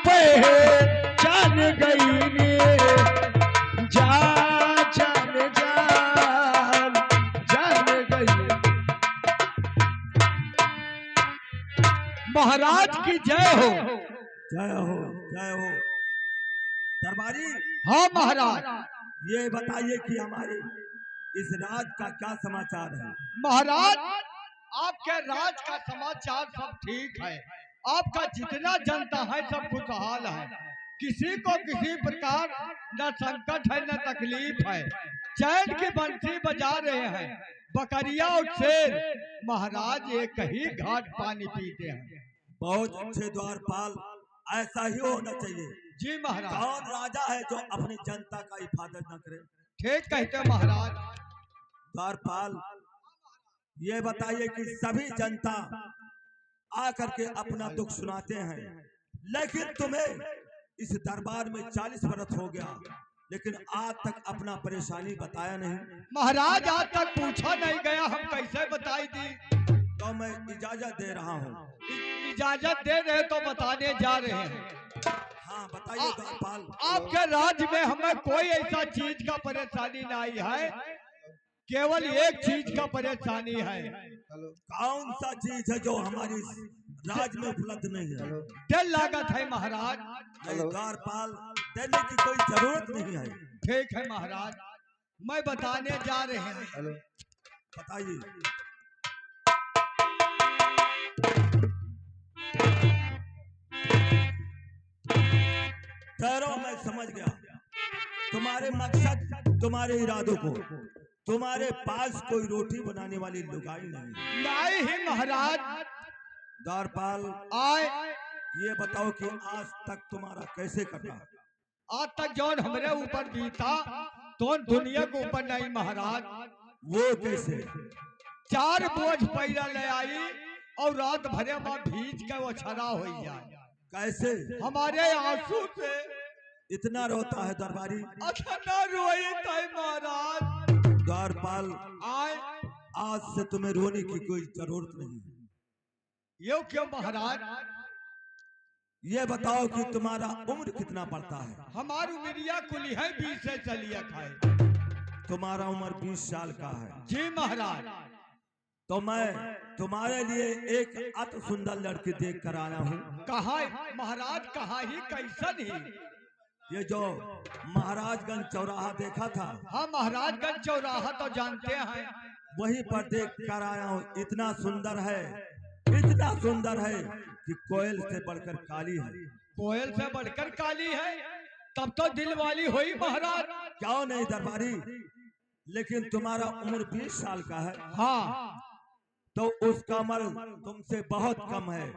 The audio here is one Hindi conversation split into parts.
पहचान गई रे, जान जान जान जान गई। महाराज की जय हो। जय हो जय हो। दरबारी, हाँ महाराज। ये बताइए कि हमारे इस राज का क्या समाचार है। महाराज आपके राज का समाचार सब ठीक है। आपका जितना जनता है सब खुशहाल है। किसी को किसी प्रकार न संकट है न तकलीफ है। चैन की बंसी बजा रहे हैं बकरिया और शेर। महाराज एक ही घाट पानी पीते हैं। बहुत अच्छे द्वारपाल, ऐसा ही होना चाहिए। जी महाराज। कौन राजा है जो अपनी जनता का हिफाजत न करे। ठीक कहते हैं महाराज। द्वारपाल, ये बताइए कि सभी जनता आकर के अपना दुख सुनाते हैं, लेकिन तुम्हें इस दरबार में 40 वर्ष हो गया, लेकिन आज तक अपना परेशानी बताया नहीं। महाराज आज तक पूछा नहीं गया, हम कैसे बताई दी। तो मैं इजाजत दे रहा हूँ। इजाजत दे रहे तो बताने जा रहे हैं। हाँ बताइए द्वारपाल। आपके राज्य में हमें कोई ऐसा चीज का परेशानी नहीं है, केवल एक चीज का परेशानी है। कौन सा चीज है जो हमारी राज में उपलब्ध नहीं है। तेल लागत है महाराज। द्वारपाल, देने की कोई जरूरत नहीं है। ठीक है महाराज, मैं बताने जा रहे हैं। बताइए। ठहरो, मैं समझ गया तुम्हारे मकसद, तुम्हारे इरादों को। तुम्हारे पास कोई रोटी बनाने वाली लुगाई नहीं ही महाराज। द्वारपाल, आए ये बताओ कि आज तक तुम्हारा कैसे कटा। आज तक जौन हमारे ऊपर बीता तो दुनिया के ऊपर नहीं महाराज। वो कैसे। 4 बोझ पैरा ले आई और रात भरे में भीज के वो छड़ा हो जाए। कैसे। हमारे आंसू से इतना रोता है दरबारी। अच्छा ना रोई थे महाराज। द्वारपाल, आए आज से तुम्हें रोने की कोई जरूरत नहीं। यो क्यों महाराज। ये बताओ कि तुम्हारा उम्र कितना पड़ता है। हमारी उम्रिया कुली है 20 से चलिए खाए। तुम्हारा उम्र 20 साल का है। जी महाराज। तो मैं तुम्हारे लिए एक अति सुंदर लड़की देख कर आया हूँ। कहा महाराज, कहा ही कैसन ही। ये जो महाराजगंज चौराहा देखा था। हाँ महाराजगंज चौराहा तो जानते हैं। वहीं पर देख कर आया हूँ। इतना सुंदर है, इतना सुंदर है कि कोयल से बढ़कर काली है। कोयल से बढ़कर काली है, तब तो दिल वाली हुई महाराज। क्यों नहीं दरबारी, लेकिन तुम्हारा उम्र 20 साल का है। हाँ तो उसका उम्र तुमसे बहुत कम है।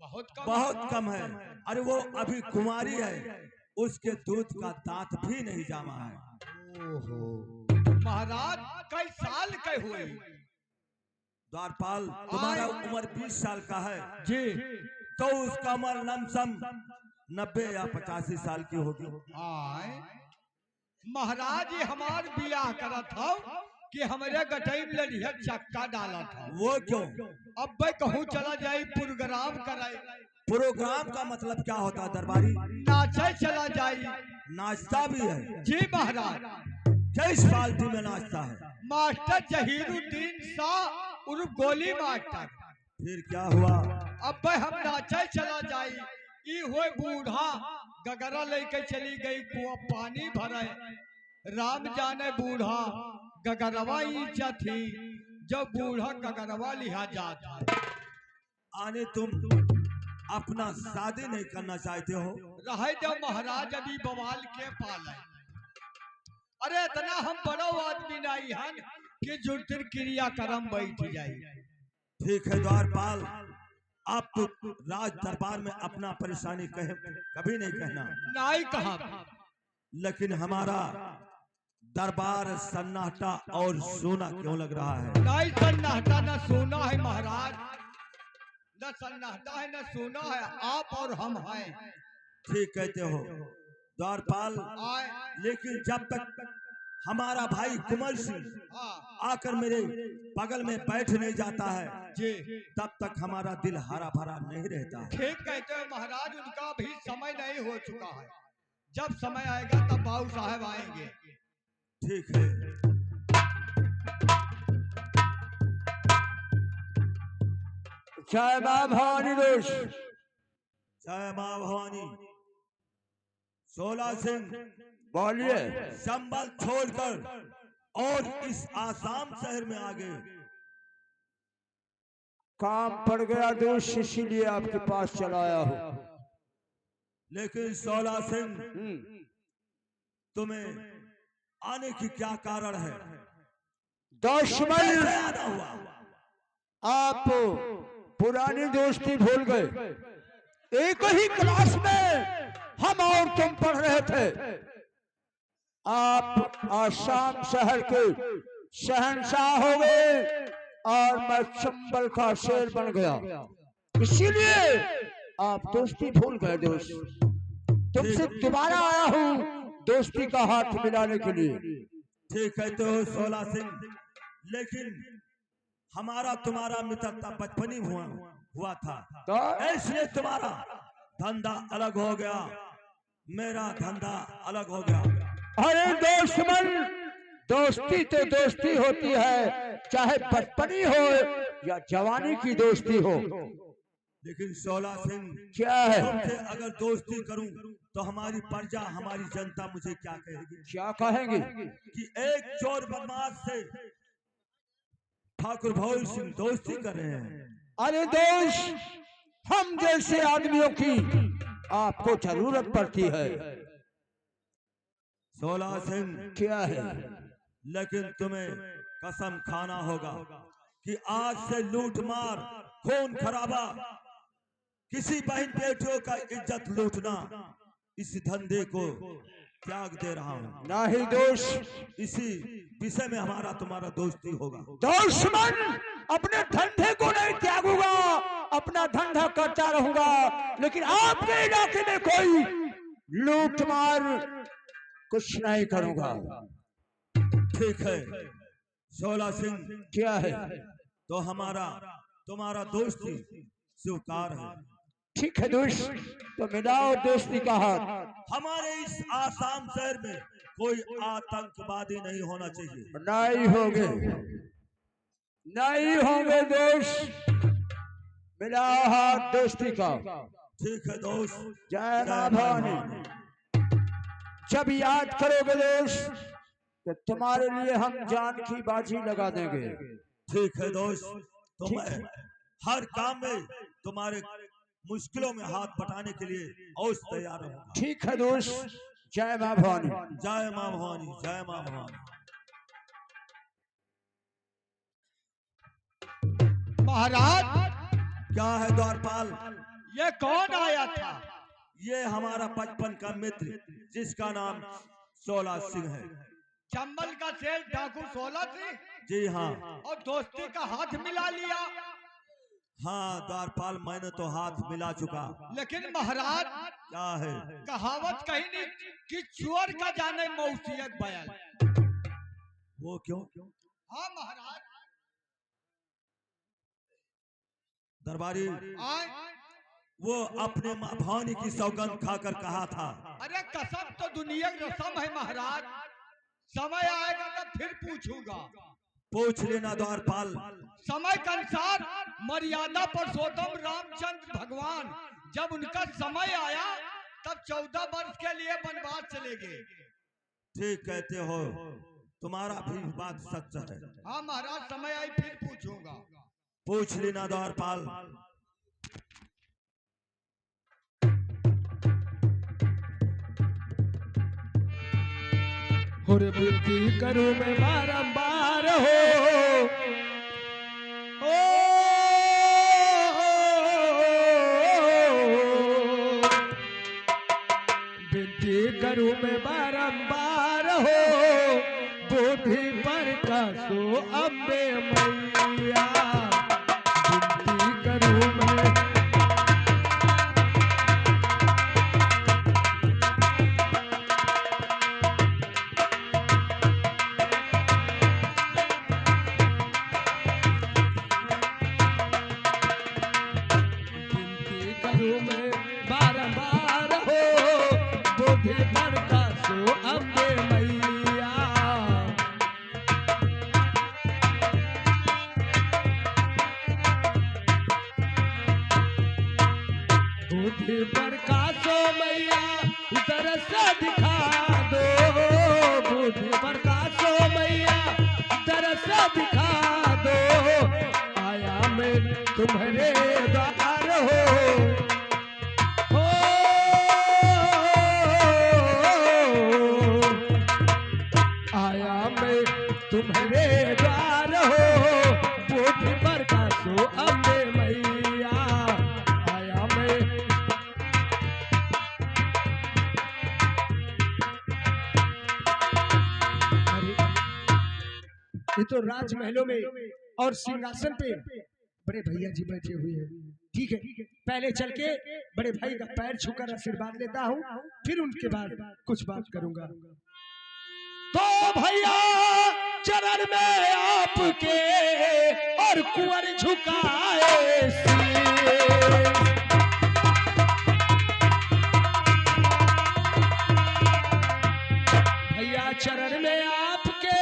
बहुत कम है। अरे वो अभी कुमारी है, उसके दूध का दांत भी नहीं जामा है। महाराज कई साल के हुए। द्वारपाल, तुम्हारा उम्र 20 साल का है जी, तो उसका उम्र लमसम 90 या 85 साल की होगी। महाराज ये हमार बियाह करा था कि हमारे गठई में लड़िया चक्का डाला था। वो क्यों। अब भाई कहूँ चला जाए प्रोग्राम कराए। प्रोग्राम का मतलब क्या होता है दरबारी। नाचे चला जाए। नाचता भी है। जी महाराज। किस पार्टी में नाचता है। मास्टर जहीरुद्दीन शाह उर्फ गोली मास्टर। फिर क्या हुआ। अब भाई हम नाचे चला जाए। ई हुए बूढ़ा गगरा लेके चली गई कुआं पानी भरे। राम जाने बूढ़ा गगरवा ईचा थी, जब बूढ़ा गगरवा लिहा जाता। आने तुम अपना शादी नहीं करना चाहते हो। रहे जब महाराज अभी बवाल के पाले। अरे इतना हम बड़ो आदमी नहीं है कि जुर्तिर क्रिया कर्म बैठ जाए। ठीक है द्वारपाल, आप तो राज दरबार में अपना परेशानी कहे कभी नहीं कहना। नहीं कहा, लेकिन हमारा दरबार सन्नाटा और सोना क्यों लग रहा है। नहीं सन्नाटा न सोना है महाराज, न सन्नाटा है न सोना है, आप और हम हैं। ठीक कहते हो द्वारपाल, लेकिन जब तक हमारा भाई कुंवर सिंह आकर मेरे बगल में बैठ नहीं जाता है जी, तब तक हमारा दिल हरा भरा नहीं रहता। ठीक कहते हो महाराज, उनका भी समय हो चुका है। जब समय आएगा तब बाबू साहब आएंगे। ठीक है। जय मां भवानी दोष। जय मां भवानी। 16 सिंह बोलिए। संबल छोड़कर और इस आसाम शहर में आ गए। काम पड़ गया दोष, इसीलिए आपके पास चला आया हूं। लेकिन 16 सिंह तुम्हें आने की क्या कारण है? दुश्मन, कैसे आना हुआ? आप पुरानी दोस्ती भूल गए। एक ही क्लास में हम और तुम पढ़ रहे थे। आप आसाम शहर के शहंशाह हो गए और मैं चंबल का शेर बन गया, इसीलिए आप दोस्ती भूल गए। दोस्त, तुमसे दोबारा आया हूँ दोस्ती का हाथ मिलाने के लिए। ठीक है तो 16 सिंह, लेकिन हमारा तुम्हारा मित्रता बचपन ही हुआ था, तो इसलिए तुम्हारा धंधा अलग हो गया, मेरा धंधा अलग हो गया। अरे दुश्मन, दोस्ती तो दोस्ती होती है, चाहे बचपनी हो या जवानी की दोस्ती हो। लेकिन 16 सिंह, क्या है? तुमसे अगर दोस्ती करूं तो हमारी प्रजा, हमारी जनता मुझे क्या कहेगी? क्या कहेंगे? कि एक चोर बदमाश से ठाकुर भोल सिंह दोस्ती कर रहे हैं। अरे दोस्त, हम जैसे आदमियों की आपको जरूरत पड़ती है। 16 सिंह, क्या है? लेकिन तुम्हें कसम खाना होगा कि आज से लूट मार, खून खराबा, किसी बहन बेटियों का इज्जत लूटना, इस धंधे को त्याग दे रहा हूँ। नहीं दोस्त, इसी विषय में हमारा तुम्हारा दोस्ती होगा। दुश्मन, अपने धंधे को नहीं त्यागूंगा, अपना धंधा करता रहूंगा, लेकिन आपके इलाके में कोई लूट मार कुछ नहीं करूंगा। ठीक है 16 सिंह, क्या है? तो हमारा तुम्हारा दोस्ती स्वीकार है। ठीक है दोस्त, तो मिलाओ दोस्ती का हाथ। हमारे इस आसाम शहर में कोई आतंकवादी नहीं होना चाहिए। नहीं होंगे, नहीं होंगे दोस्त, मिलाओ हाथ दोस्ती का। ठीक है दोस्त। जय मां भवानी। जब याद करोगे दोस्त तो तुम्हारे लिए हम जान की बाजी लगा देंगे। ठीक है दोस्त, तो मैं हर काम में तुम्हारे मुश्किलों में हाथ बटाने के लिए अवश्य तैयार रहूंगा। ठीक है दोस्त, जय मां भवानी। जय मां भवानी, जय मां भवानी। महाराज, क्या है द्वारपाल? ये कौन आया था? ये हमारा बचपन का मित्र, जिसका नाम 16 सिंह है। चंबल का शेर डाकू 16 सिंह? जी हाँ। और दोस्ती का हाथ मिला लिया? हाँ द्वारपाल, मैंने तो हाथ मिला चुका। लेकिन महाराज, क्या है? कहावत कही नहीं कि चोर का जाने मौसियत बयान। वो क्यों? हाँ महाराज। दरबारी, आए? वो अपने माँ भवानी की सौगंध खाकर कहा था। अरे कसम तो दुनिया की रस्म है महाराज, समय आएगा तो फिर पूछूंगा। पूछ लेना द्वारपाल। समय के अनुसार मर्यादा पुरुषोत्तम रामचंद्र भगवान जब उनका समय आया तब 14 वर्ष के लिए वनवास चले गए। ठीक कहते हो, तुम्हारा भी बात सच है। हाँ महाराज, समय आई फिर पूछूंगा। पूछ लेना द्वारपाल। और विनती करूं मैं बारंबार हो, विनती करूं मैं बारंबार हो, बुद्धि पर कसो अम्बे मैया, विनती करूं मैं। बारंबार हो, बुद्धि प्रकाशो अम्बे मैया। बुद्धि प्रकाशो मैया दरस दिखा दो, बुद्धि प्रकाशो मैया दरस दिखा दो, आया मैं तुम्हारे द्वार हो, आया मैं तुम्हारे द्वार हो, बुद्धि प्रकाशो अम्बे मैया, आया मैं। ये तो राजमहलों में और सिंहासन पे बड़े भैया जी बैठे हुए हैं। ठीक है, पहले चल के बड़े भाई का पैर छूकर आशीर्वाद लेता हूँ, फिर उनके बाद कुछ बात करूंगा। तो भैया चरण में आपके और कुंवर झुकाए शीश। भैया चरण में आपके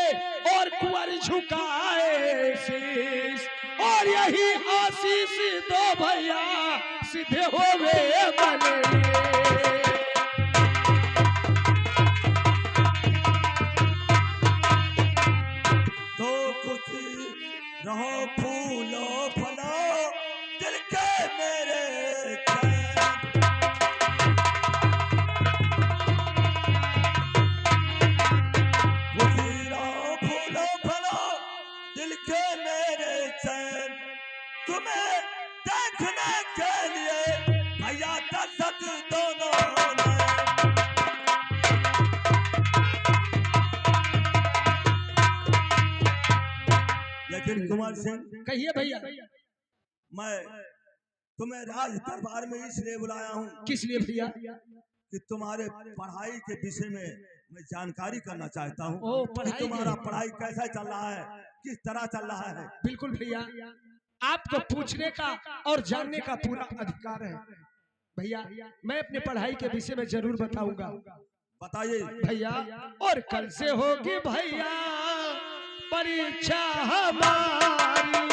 और कुंवर झुकाए शीश, और यही आशीष दो भैया सीधे होवे बने। तो खुशी रहो फूलो फलो दिल के मेरे चैन। खुशी रहो फूलो फलो दिल के मेरे चैन, तुम्हें देखने के लिए भैया दर्शक दोनों ने। लेकिन कुमार सिंह, कहिए भैया। मैं तुम्हें राज दरबार में इसलिए बुलाया हूँ किस लिए भैया? कि तुम्हारे पढ़ाई के विषय में मैं जानकारी करना चाहता हूँ ओ, कि पढ़ाई तुम्हारा के? पढ़ाई कैसा चल रहा है, किस तरह चल रहा है। बिल्कुल भैया, आपको पूछने का और जानने का पूरा अधिकार है भैया। मैं अपने पढ़ाई के विषय में जरूर बताऊंगा। बताइए भैया, और कल से होगी भैया परीक्षा हमारी,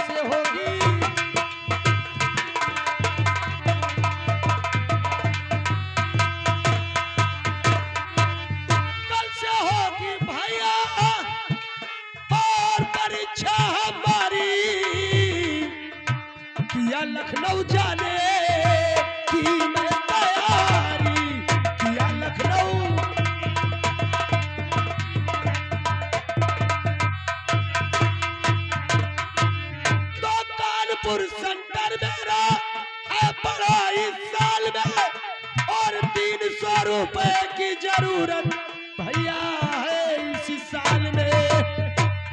से होगी कल से होगी भैया और परीक्षा हमारी, किया लखनऊ जाने की मैं तैयारी, किया लखनऊ। तो कानपुर सेंटर मेरा है बड़ा इस साल में, और 300 रुपए की जरूरत भैया है इसी साल में।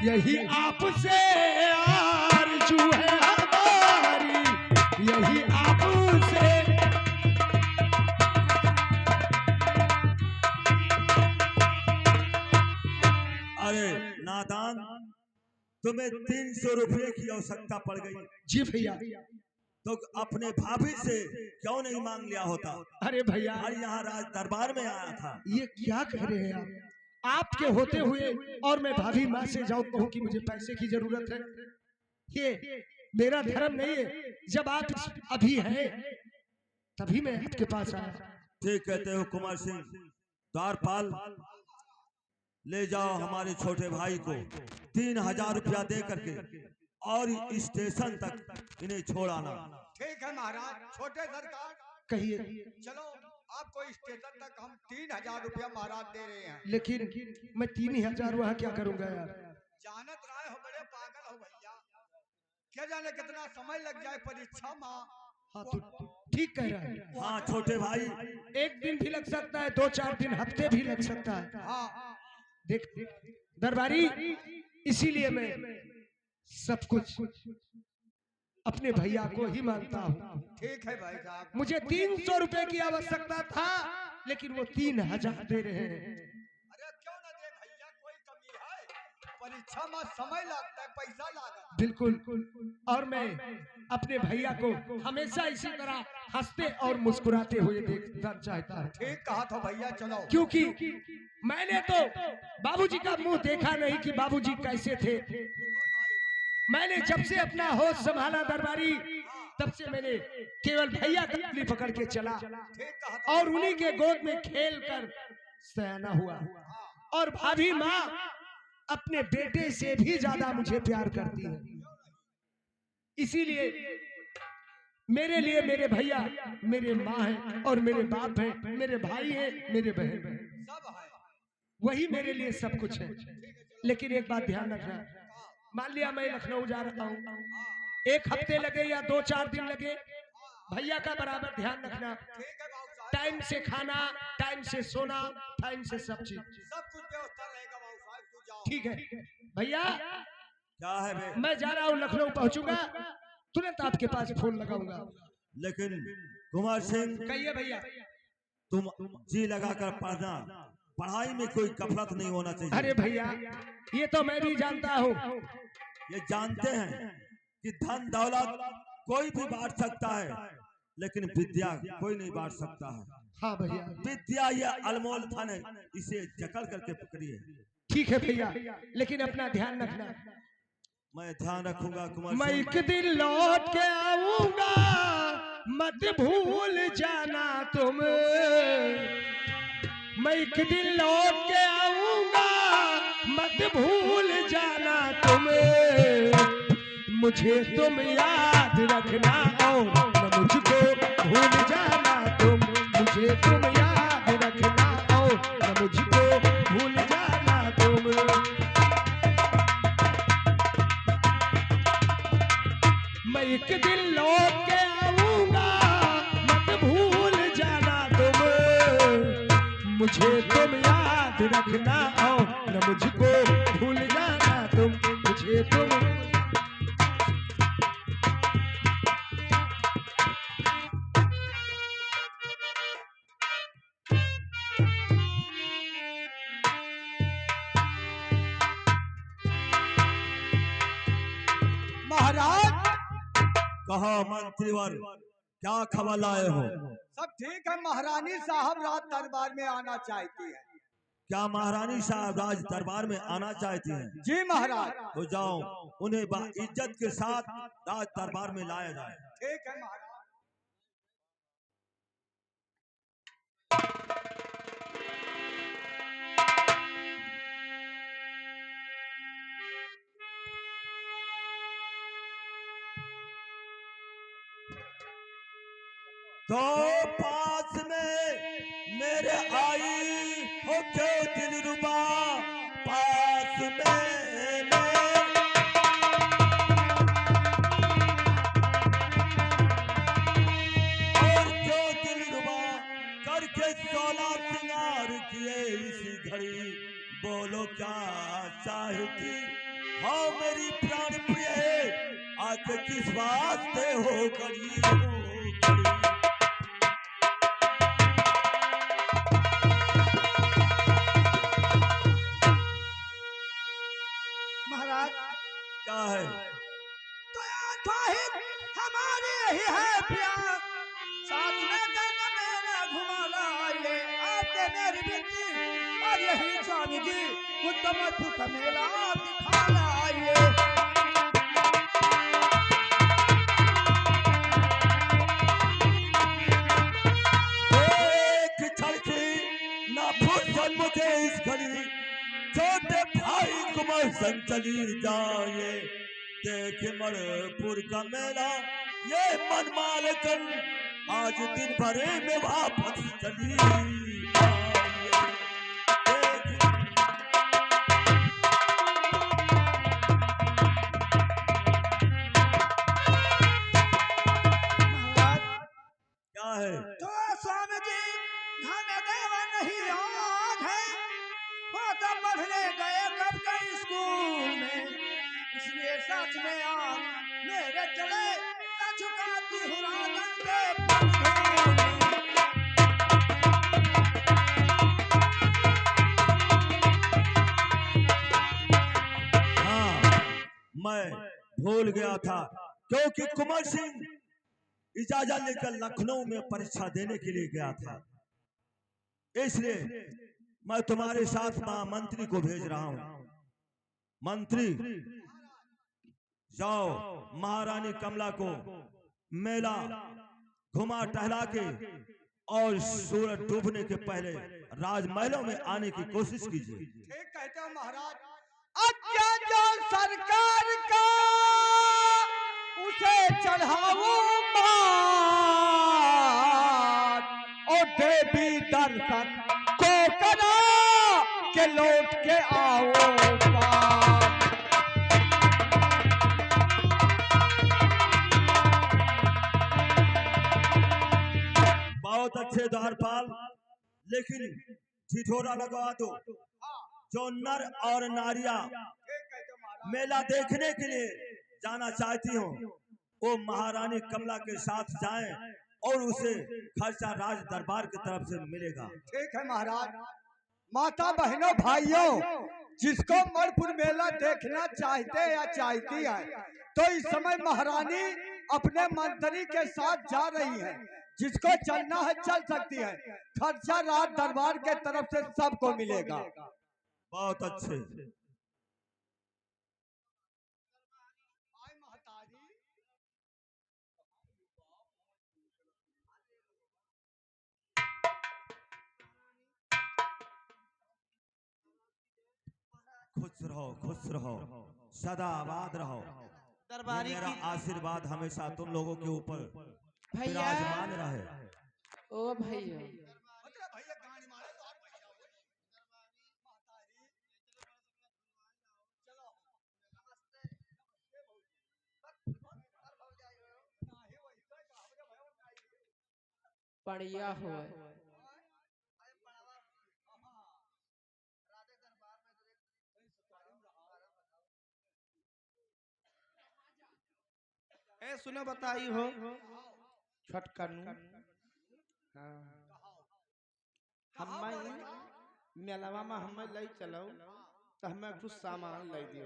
यही आपसे आरज़ू है हमारी, यही आपसे। अरे नादान, तुम्हें 300 रुपये की आवश्यकता पड़ गई। जी भैया। तो अपने भाभी से क्यों नहीं मांग लिया होता? अरे भैया, और यहाँ राज दरबार में आया था। ये क्या कह रहे हैं आप? आपके होते हुए और मैं भाभी माँ से जाऊं कहूं कि मुझे पैसे की जरूरत है, ये मेरा धर्म नहीं है। जब आप अभी हैं तभी मैं आपके पास आया। ठीक कहते हो कुमार सिंह। द्वारपाल, ले जाओ हमारे छोटे भाई को 3000 रुपया दे करके और स्टेशन तक इन्हें छोड़ आना। ठीक है महाराज। छोटे सरकार, कहिए। चलो आपको स्टेशन तक हम 3000 रुपया महाराज दे रहे हैं। लेकिन मैं 3000 वहाँ क्या करूंगा यार? जानत राय हो, बड़े पागल हो भैया। क्या जाने कितना समय लग जाए परीक्षा माँ। हाँ तो ठीक कह रहा है। हाँ छोटे भाई, एक दिन भी लग सकता है, 2-4 दिन, हफ्ते भी लग सकता है। हाँ देख दरबारी, इसीलिए मैं सब कुछ अपने भैया को ही मानता हूँ। ठीक है भाई साहब। मुझे 300 रुपए की आवश्यकता था, लेकिन वो 3000 दे रहे हैं। अरे क्यों ना दे भैया, कोई कमी है? परीक्षा में समय लगता है, पैसा लगता है। बिल्कुल। और मैं अपने भैया को हमेशा इसी तरह हंसते और मुस्कुराते हुए देखना चाहता हूँ। ठीक कहा था भैया, चलो। क्योंकि मैंने तो बाबूजी का मुंह देखा नहीं कि बाबूजी कैसे थे। मैंने जब से अपना होश संभाला दरबारी, तब से मैंने केवल भैया की उंगली पकड़ के चला ठीक कहा था। और उन्हीं के गोद में खेल कर सयाना हुआ। और भाभी माँ अपने बेटे से भी ज्यादा मुझे प्यार करती है। इसीलिए मेरे लिए मेरे भैया मेरे माँ हैं और मेरे बाप हैं, मेरे भाई हैं, मेरे बहन हैं, सब है। वही मेरे लिए सब कुछ है। लेकिन एक बात ध्यान रखना, मान लिया मैं लखनऊ जा रहा हूँ, 1 हफ्ते लगे या 2-4 दिन लगे, भैया का बराबर ध्यान रखना। ठीक है बाबू साहब, टाइम से खाना, टाइम से सोना, टाइम से सब चीज, सब कुछ व्यवस्था रहेगा बाबू साहब, तू जाओ। ठीक है भैया। क्या है बे? मैं जा रहा हूँ, लखनऊ पहुंचूंगा, तुरंत आपके पास फोन लगाऊंगा। लेकिन कुमार सिंह, कहिए भैया। तुम जी लगाकर पढ़ना, पढ़ाई में कोई गफलत नहीं होना चाहिए। अरे भैया, ये तो मैं भी जानता हूँ। ये जानते हैं कि धन दौलत कोई भी बांट सकता है, लेकिन विद्या कोई नहीं बांट सकता है। हाँ भैया, विद्या ये अनमोल धन है, इसे जकड़ करके पकड़िए। ठीक है भैया, लेकिन अपना ध्यान रखना। मैं ध्यान रखूंगा कुमार मैं सिंह। एक दिन लौट के आऊंगा, मत भूल जाना तुम। मैं एक दिन लौट के आऊंगा, मत भूल जाना तुम। मुझे तुम याद रखना और न मुझको भूल जाना तुम। मुझे तुम याद रखना और न मुझको भूल जाना तुम। मैं एक दिन लौट के आऊंगा, मत भूल जाना तुम। मुझे तुम याद रखना और न मुझको भूल जाना तुम। मुझे तुम महाराज, कहा मंत्रीवर, क्या खबर लाए हो? सब ठीक है। महारानी साहब रात दरबार में आना चाहती है। क्या महारानी साहब राज दरबार में आना चाहती हैं? जी महाराज। तो जाओ, उन्हें इज्जत के साथ राज दरबार में लाया जाए। ठीक है महाराज। तो पास में मेरे आई हो क्यों दिलरुबा, पास में और क्यों दिलरुबा करके 16 सिंगार किए इसी घड़ी, बोलो क्या चाहती हाँ मेरी प्राण प्रिय, आके किस वास्ते हो करी। महाराज, क्या है? तो हमारे ही है प्यार, साथ में जाना मेरा घुमा लाइए। आपके मेरी बेटी और यही स्वामी जी उत्तम का मेला दिखा लाइए। मुझे इस घड़ी छोटे भाई कुमार संग चली जाए, देख मणिपुर का मेला ये मनमाल कर, आज दिन भर में वापस चली जाए। क्या है? तो स्वामी जी हमें देवा नहीं याद है, वो तो पढ़ने गए कब के स्कूल में, इसलिए सच में आज मेरे चले झुकाती हूँ राजन के पंखों में। भूल गया था, क्योंकि कुंवर सिंह इजाजत लेकर लखनऊ में परीक्षा देने के लिए गया था। इसलिए मैं तुम्हारे साथ महामंत्री को भेज रहा हूं। मंत्री, जाओ महारानी कमला को मेला घुमा टहला के और सूरज डूबने के पहले राजमहलों में आने की कोशिश कीजिए। ठीक कहते हो महाराज। अत्याचार सरकार का उसे चढ़ाओ मात, और देवी दर्शन को करा के लौट के आओ पार। बहुत अच्छे द्वारपाल, लेकिन ठिठोरा लगवा दो। जो नर और नारियां मेला देखने के लिए जाना चाहती हो, वो महारानी कमला के साथ जाएं और उसे खर्चा राज दरबार की तरफ से मिलेगा। ठीक है महाराज। माता बहनों भाइयों, जिसको मणिपुर मेला देखना चाहते या चाहती है, तो इस समय महारानी अपने मंत्री के साथ जा रही है। जिसको चलना है चल सकती है, खर्चा राज दरबार के तरफ से सबको मिलेगा। बहुत अच्छे। खुश रहो, सदा आबाद रहो। दरबारी मेरा की आशीर्वाद हमेशा तुम लोगों के ऊपर भैया, विराजमान रहे। ओ भैया, बढ़िया हो। ए सुनो बताई हो छटकनू, हमें मेलावा में हमें ले चलो तो हमें कुछ सामान ले दियो।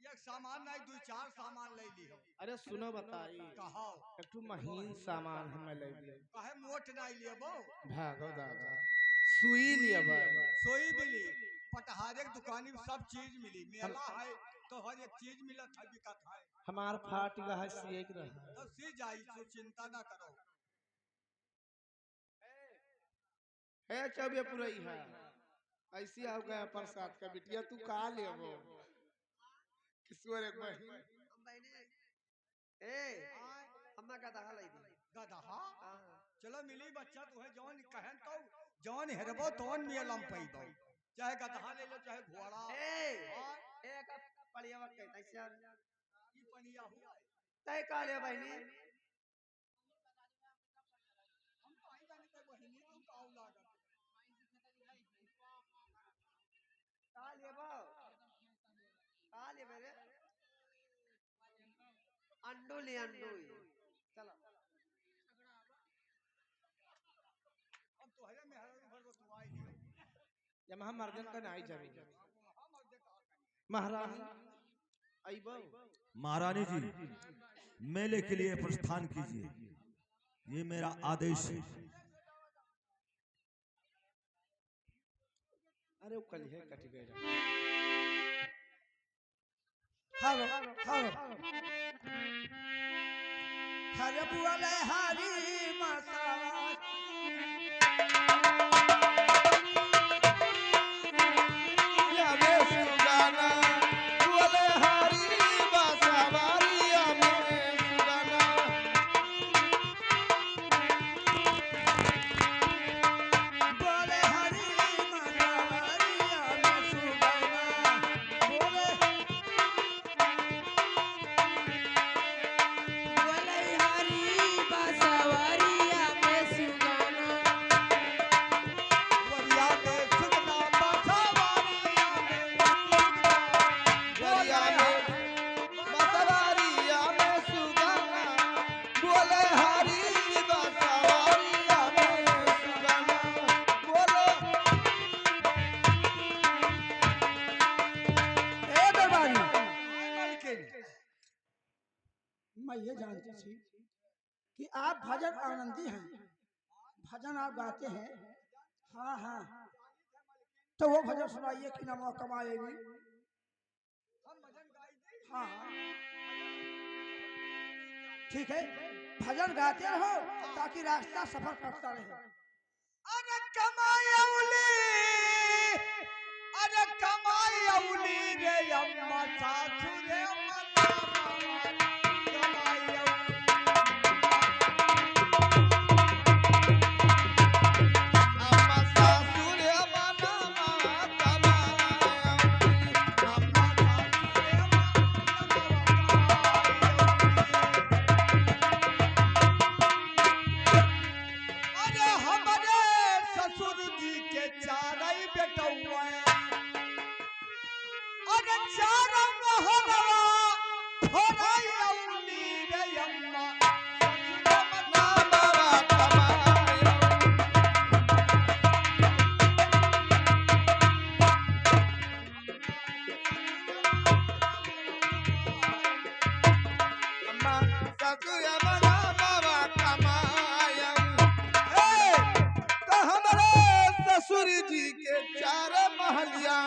एक सामान नहीं, दो चार सामान ले ली हो। अरे सुनो बताई, कहो एक ठो महीन सामान हमें ले दियो। कहे मोट नहीं लिए बो, भागो दादा, सुई लिया भाई, सोई मिली, पटहारे की दुकानी में सब चीज मिली। मेला है तो हर एक चीज मिलत है, बिकत है। हमार फाट गया सीख रहा तो सी जाई, तो चिंता ना करो। है चौबे पुरई है ऐसी हो गया प्रसाद का बिटिया, तू का ले वो किशोर एक बहन ए हम्मा गधा लाई दी गधा। चलो मिली बच्चा तुहे जौन कहन तो जौन हेरबो तौन मिलम पैबो। चाहे गधा ले लो चाहे घोड़ा। ए का पड़िया वक्त कहता है की पनिया हुआ तय का ले बहनी हम तो आई जाने के बहिनी तू काऊ लागत का ले बा का ले मेरे अंडू ले अंडू चलो हम तो है में हर भर तू आई नहीं। जब हम मर्दन का नहीं जावी महारानी आइबो। महारानी जी, मेले के लिए प्रस्थान कीजिए, ये मेरा आदेश है। अरे वो कल है कट गया। हेलो हेलो हरे बुआ ले हरी मसाला या में सुगाना बोले हरी बासावारी, या में सुगाना बोले हरी मसाला में सुगना बोले बोले हरी बासवरिया में तुलसी कि आप भजन आनंदी हैं, भजन आप गाते हैं। हाँ हाँ, तो वो भजन सुनाइए कि नमो कमाएगी। हाँ हाँ ठीक है, भजन गाते रहो ताकि रास्ता सफर करता रहे। अरे कमायौली, अरे कमायौली रे अम्मा सासू रे अम्मा कमायौली। अम्मा सासू रे अम्मा कमायौली, अम्मा सासू रे अम्मा अरे हमारे ससुर जी के चारई बेटौआ, अरे चार महलवा थोड़ायौली रे अम्मा ससुर मनावा कमायौली। अम्मा ससुर मनावा कमायौली। तो हमारे ससुर जी के चार महलिया,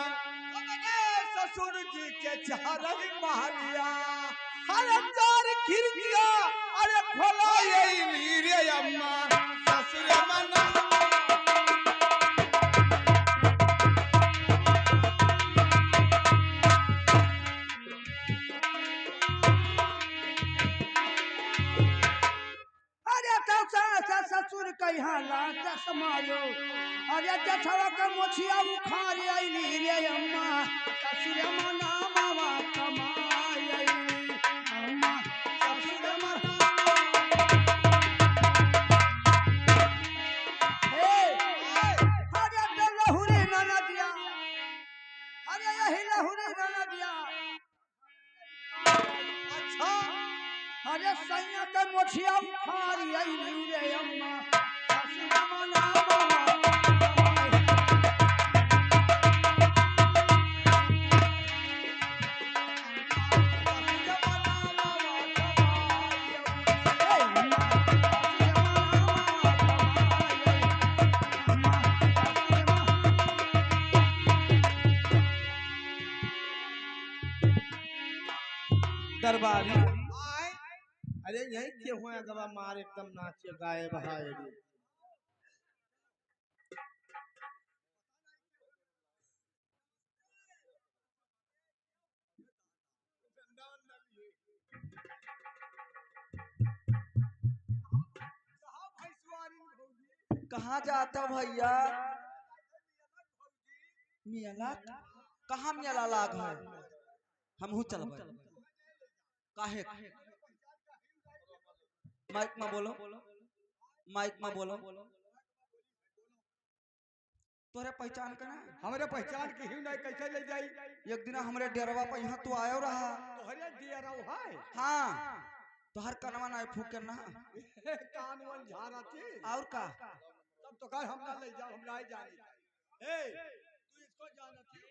हमारे ससुर जी के चार महलिया, अरे चार खिड़किया, अरे खोला यही रे अम्मा ससुर मना। अरे तो ससुर कहाँ लात समायो, अरे जठवा का मोछिया उखाड़ आईली रे अम्मा ससुर मना मामा कमाई आईली अम्मा ससुर मना। हे अरे तो लहुरी नाना दिया, अरे यही लहुरी नाना दिया। अच्छा अरे सैया के मोछिया उखाड़ आईली रे अम्मा ससुर मना मामा दरबारी अरे यही के हुए गवा मार एकदम नाचे गाए बहाए रे। कहाँ जाता भैया? मियाला कहाँ मियाला लाग है? हमहू चलबै। काहे? माइक में बोलो, माइक में बोलो। तोरे पहचान के ना? हमारे पहचान की ही नहीं कैसे ले जाई? एक दिन हमरे डेरवा पर यहाँ तू आयो रहा। तोहरे दियरा है? हाँ, तोहर कनवा ना फूके ना। कान वन झारा थी और का? तब तो कह हम ना ले जाओ, हम ना जाने। ए तू इसको जाना थी?